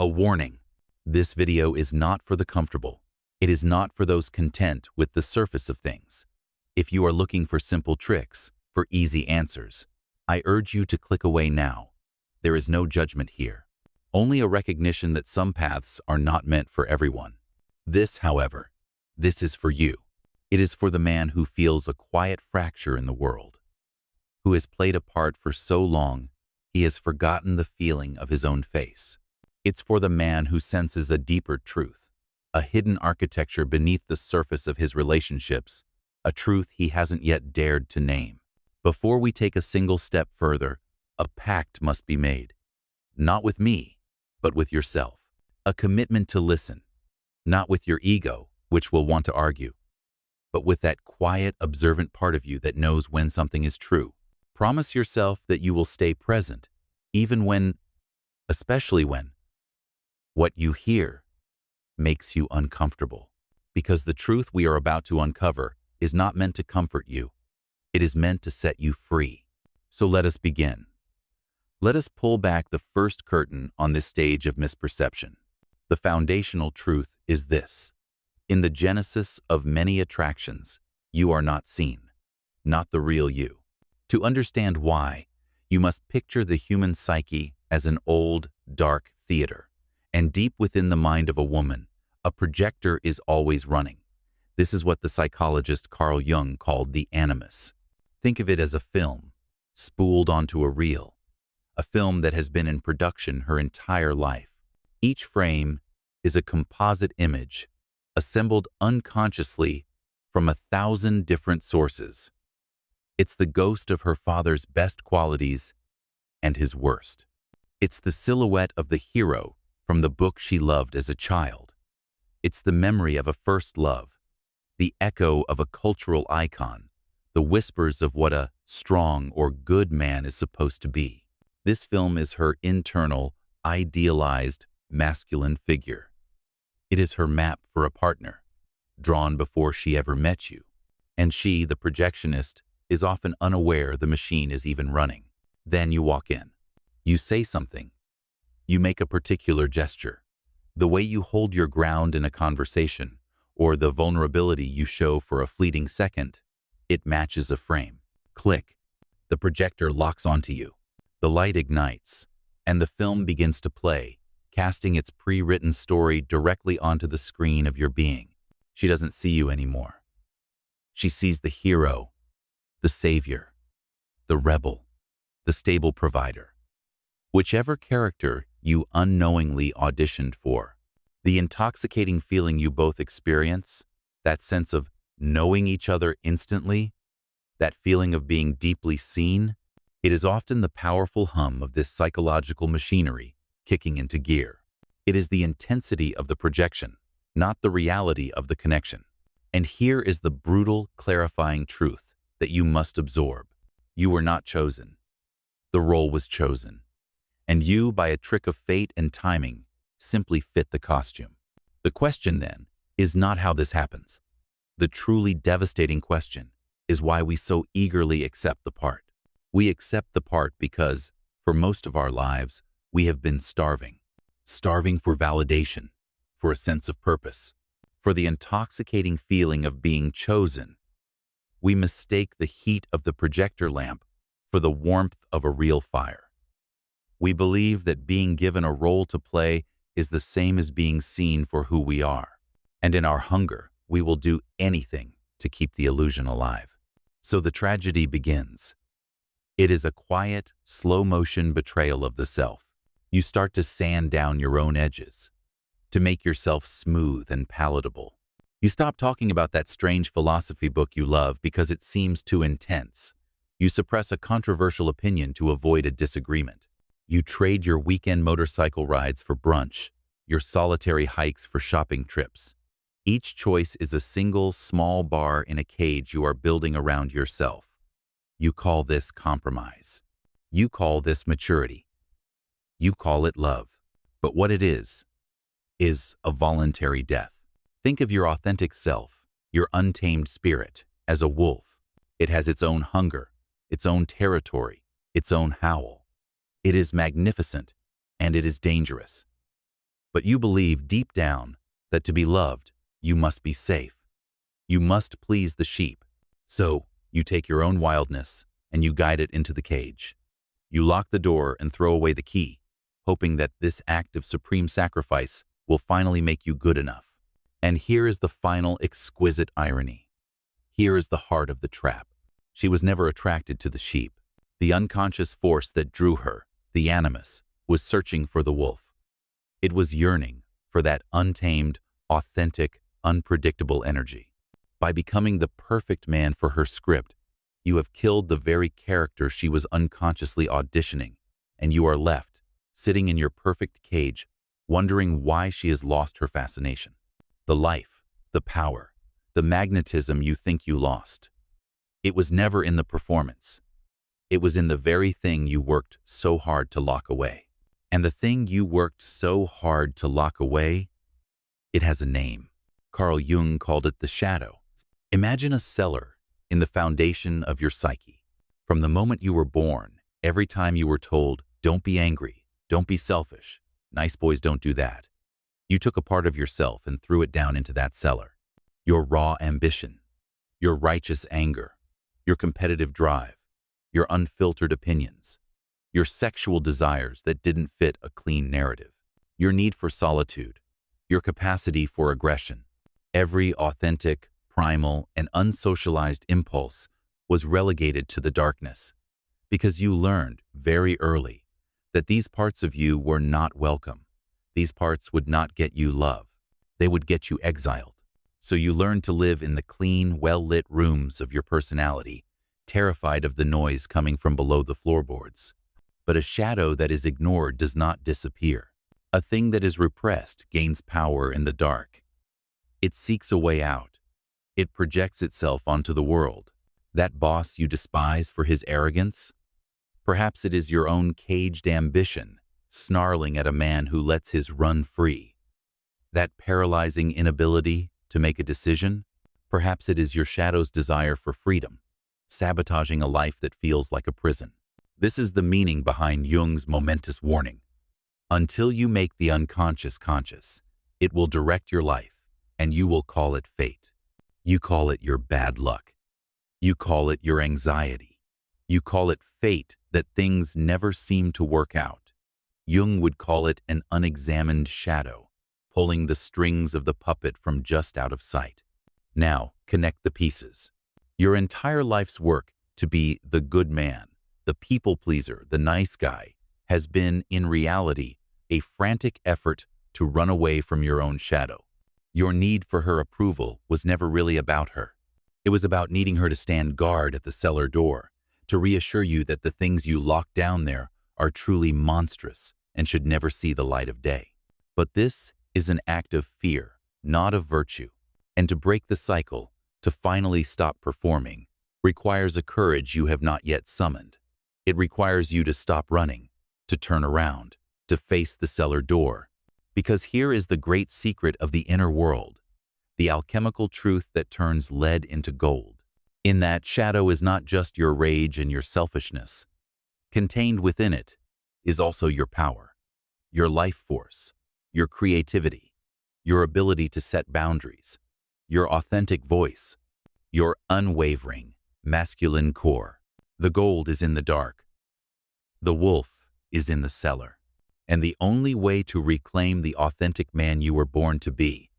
A warning. This video is not for the comfortable. It is not for those content with the surface of things. If you are looking for simple tricks, for easy answers, I urge you to click away now. There is no judgment here. Only a recognition that some paths are not meant for everyone. This, however, this is for you. It is for the man who feels a quiet fracture in the world, who has played a part for so long he has forgotten the feeling of his own face. It's for the man who senses a deeper truth, a hidden architecture beneath the surface of his relationships, a truth he hasn't yet dared to name. Before we take a single step further, a pact must be made. Not with me, but with yourself. A commitment to listen, not with your ego, which will want to argue, but with that quiet, observant part of you that knows when something is true. Promise yourself that you will stay present, even when, especially when, what you hear makes you uncomfortable. Because the truth we are about to uncover is not meant to comfort you. It is meant to set you free. So let us begin. Let us pull back the first curtain on this stage of misperception. The foundational truth is this. In the genesis of many attractions, you are not seen, not the real you. To understand why, you must picture the human psyche as an old, dark theater. And deep within the mind of a woman, a projector is always running. This is what the psychologist Carl Jung called the Animus. Think of it as a film, spooled onto a reel, a film that has been in production her entire life. Each frame is a composite image, assembled unconsciously from 1,000 different sources. It's the ghost of her father's best qualities and his worst. It's the silhouette of the hero from the book she loved as a child. It's the memory of a first love, the echo of a cultural icon, the whispers of what a strong or good man is supposed to be. This film is her internal, idealized, masculine figure. It is her map for a partner, drawn before she ever met you. And she, the projectionist, is often unaware the machine is even running. Then you walk in. You say something. You make a particular gesture. The way you hold your ground in a conversation, or the vulnerability you show for a fleeting second, it matches a frame. Click. The projector locks onto you. The light ignites, and the film begins to play, casting its pre-written story directly onto the screen of your being. She doesn't see you anymore. She sees the hero, the savior, the rebel, the stable provider. Whichever character you unknowingly auditioned for, the intoxicating feeling you both experience, that sense of knowing each other instantly, that feeling of being deeply seen, it is often the powerful hum of this psychological machinery kicking into gear. It is the intensity of the projection, not the reality of the connection. And here is the brutal, clarifying truth that you must absorb. You were not chosen. The role was chosen. And you, by a trick of fate and timing, simply fit the costume. The question, then, is not how this happens. The truly devastating question is why we so eagerly accept the part. We accept the part because, for most of our lives, we have been starving. Starving for validation, for a sense of purpose, for the intoxicating feeling of being chosen. We mistake the heat of the projector lamp for the warmth of a real fire. We believe that being given a role to play is the same as being seen for who we are. And in our hunger, we will do anything to keep the illusion alive. So the tragedy begins. It is a quiet, slow-motion betrayal of the self. You start to sand down your own edges, to make yourself smooth and palatable. You stop talking about that strange philosophy book you love because it seems too intense. You suppress a controversial opinion to avoid a disagreement. You trade your weekend motorcycle rides for brunch, your solitary hikes for shopping trips. Each choice is a single, small bar in a cage you are building around yourself. You call this compromise. You call this maturity. You call it love. But what it is a voluntary death. Think of your authentic self, your untamed spirit, as a wolf. It has its own hunger, its own territory, its own howl. It is magnificent, and it is dangerous. But you believe deep down that to be loved, you must be safe. You must please the sheep. So you take your own wildness and you guide it into the cage. You lock the door and throw away the key, hoping that this act of supreme sacrifice will finally make you good enough. And here is the final exquisite irony. Here is the heart of the trap. She was never attracted to the sheep. The unconscious force that drew her, the Animus, was searching for the wolf. It was yearning for that untamed, authentic, unpredictable energy. By becoming the perfect man for her script, you have killed the very character she was unconsciously auditioning, and you are left, sitting in your perfect cage, wondering why she has lost her fascination. The life, the power, the magnetism you think you lost. It was never in the performance. It was in the very thing you worked so hard to lock away. And the thing you worked so hard to lock away, it has a name. Carl Jung called it the shadow. Imagine a cellar in the foundation of your psyche. From the moment you were born, every time you were told, don't be angry, don't be selfish, nice boys don't do that, you took a part of yourself and threw it down into that cellar. Your raw ambition, your righteous anger, your competitive drive, your unfiltered opinions, your sexual desires that didn't fit a clean narrative, your need for solitude, your capacity for aggression. Every authentic, primal, and unsocialized impulse was relegated to the darkness because you learned very early that these parts of you were not welcome. These parts would not get you love. They would get you exiled. So you learned to live in the clean, well-lit rooms of your personality, terrified of the noise coming from below the floorboards. But a shadow that is ignored does not disappear. A thing that is repressed gains power in the dark. It seeks a way out. It projects itself onto the world. That boss you despise for his arrogance? Perhaps it is your own caged ambition, snarling at a man who lets his run free. That paralyzing inability to make a decision? Perhaps it is your shadow's desire for freedom, sabotaging a life that feels like a prison. This is the meaning behind Jung's momentous warning. Until you make the unconscious conscious, it will direct your life, and you will call it fate. You call it your bad luck. You call it your anxiety. You call it fate that things never seem to work out. Jung would call it an unexamined shadow, pulling the strings of the puppet from just out of sight. Now, connect the pieces. Your entire life's work to be the good man, the people pleaser, the nice guy, has been, in reality, a frantic effort to run away from your own shadow. Your need for her approval was never really about her. It was about needing her to stand guard at the cellar door, to reassure you that the things you locked down there are truly monstrous and should never see the light of day. But this is an act of fear, not of virtue. And to break the cycle, to finally stop performing, requires a courage you have not yet summoned. It requires you to stop running, to turn around, to face the cellar door. Because here is the great secret of the inner world, the alchemical truth that turns lead into gold. In that, shadow is not just your rage and your selfishness. Contained within it is also your power, your life force, your creativity, your ability to set boundaries, your authentic voice, your unwavering, masculine core. The gold is in the dark. The wolf is in the cellar. And the only way to reclaim the authentic man you were born to be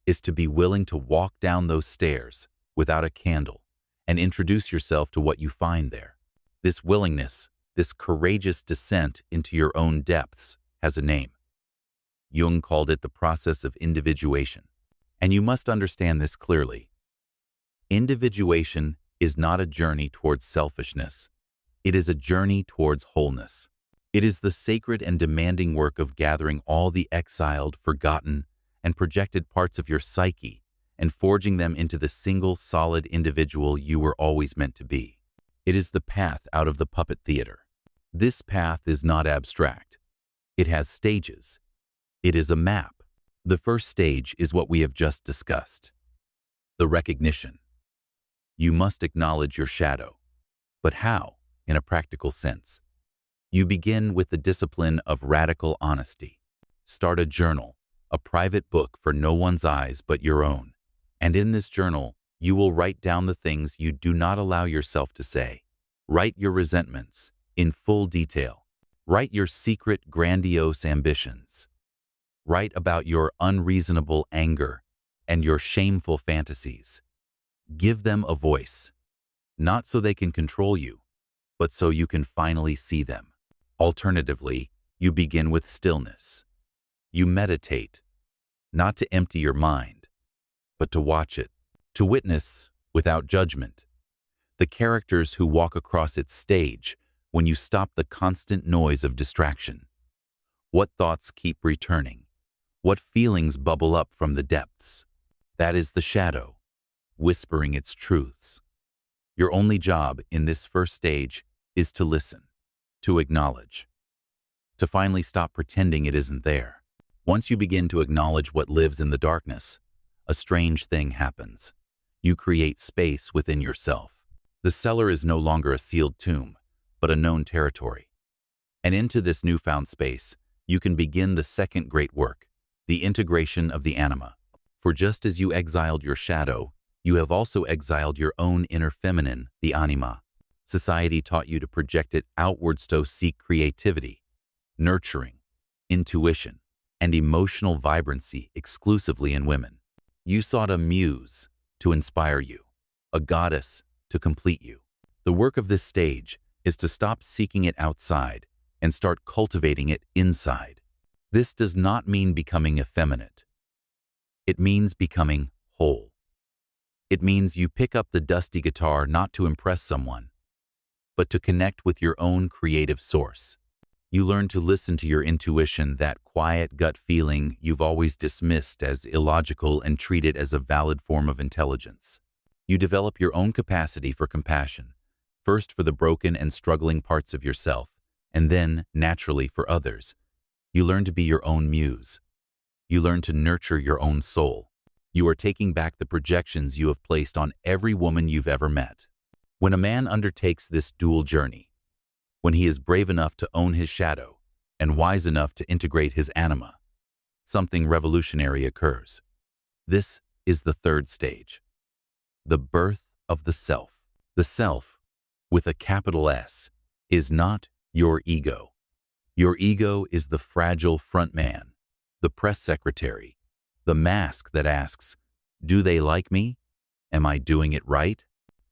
is to be willing to walk down those stairs without a candle and introduce yourself to what you find there. This willingness, this courageous descent into your own depths, has a name. Jung called it the process of individuation. And you must understand this clearly. Individuation is not a journey towards selfishness. It is a journey towards wholeness. It is the sacred and demanding work of gathering all the exiled, forgotten, and projected parts of your psyche and forging them into the single, solid individual you were always meant to be. It is the path out of the puppet theater. This path is not abstract. It has stages. It is a map. The first stage is what we have just discussed, the recognition. You must acknowledge your shadow. But how, in a practical sense? You begin with the discipline of radical honesty. Start a journal. a private book for no one's eyes but your own. And in this journal, you will write down the things you do not allow yourself to say. Write your resentments in full detail. Write your secret, grandiose ambitions. Write about your unreasonable anger and your shameful fantasies. Give them a voice, not so they can control you, but so you can finally see them. Alternatively, you begin with stillness. You meditate, not to empty your mind, but to watch it, to witness without judgment. The characters who walk across its stage when you stop the constant noise of distraction. What thoughts keep returning? What feelings bubble up from the depths? That is the shadow, whispering its truths. Your only job in this first stage is to listen, to acknowledge, to finally stop pretending it isn't there. Once you begin to acknowledge what lives in the darkness, a strange thing happens. You create space within yourself. The cellar is no longer a sealed tomb, but a known territory. And into this newfound space, you can begin the second great work, the integration of the anima. For just as you exiled your shadow, you have also exiled your own inner feminine, the anima. Society taught you to project it outwards to seek creativity, nurturing, intuition, and emotional vibrancy exclusively in women. You sought a muse to inspire you, a goddess to complete you. The work of this stage is to stop seeking it outside and start cultivating it inside. This does not mean becoming effeminate. It means becoming whole. It means you pick up the dusty guitar not to impress someone, but to connect with your own creative source. You learn to listen to your intuition, that quiet gut feeling you've always dismissed as illogical and treat it as a valid form of intelligence. You develop your own capacity for compassion, first for the broken and struggling parts of yourself, and then, naturally, for others. You learn to be your own muse. You learn to nurture your own soul. You are taking back the projections you have placed on every woman you've ever met. When a man undertakes this dual journey, when he is brave enough to own his shadow and wise enough to integrate his anima, something revolutionary occurs. This is the third stage, the birth of the self. The self, with a capital S, is not your ego. Your ego is the fragile front man, the press secretary, the mask that asks, "Do they like me? Am I doing it right?"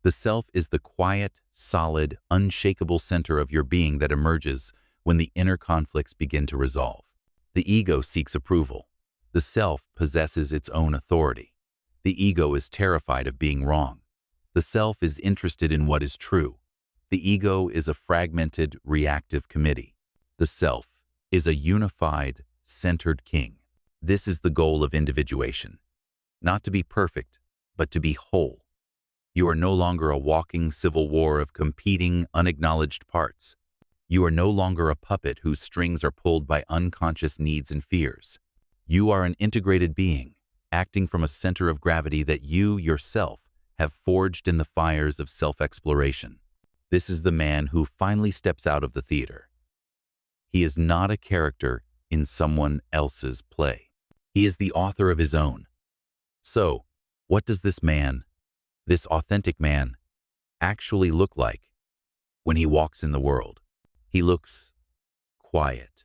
The self is the quiet, solid, unshakable center of your being that emerges when the inner conflicts begin to resolve. The ego seeks approval. The self possesses its own authority. The ego is terrified of being wrong. The self is interested in what is true. The ego is a fragmented, reactive committee. The self is a unified, centered king. This is the goal of individuation. Not to be perfect, but to be whole. You are no longer a walking civil war of competing, unacknowledged parts. You are no longer a puppet whose strings are pulled by unconscious needs and fears. You are an integrated being, acting from a center of gravity that you, yourself, have forged in the fires of self-exploration. This is the man who finally steps out of the theater. He is not a character in someone else's play. He is the author of his own. So, what does this man, this authentic man, actually look like when he walks in the world? He looks quiet,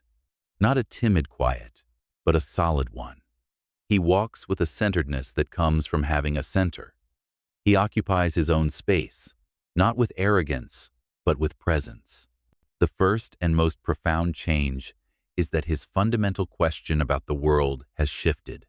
not a timid quiet, but a solid one. He walks with a centeredness that comes from having a center. He occupies his own space, not with arrogance, but with presence. The first and most profound change is that his fundamental question about the world has shifted.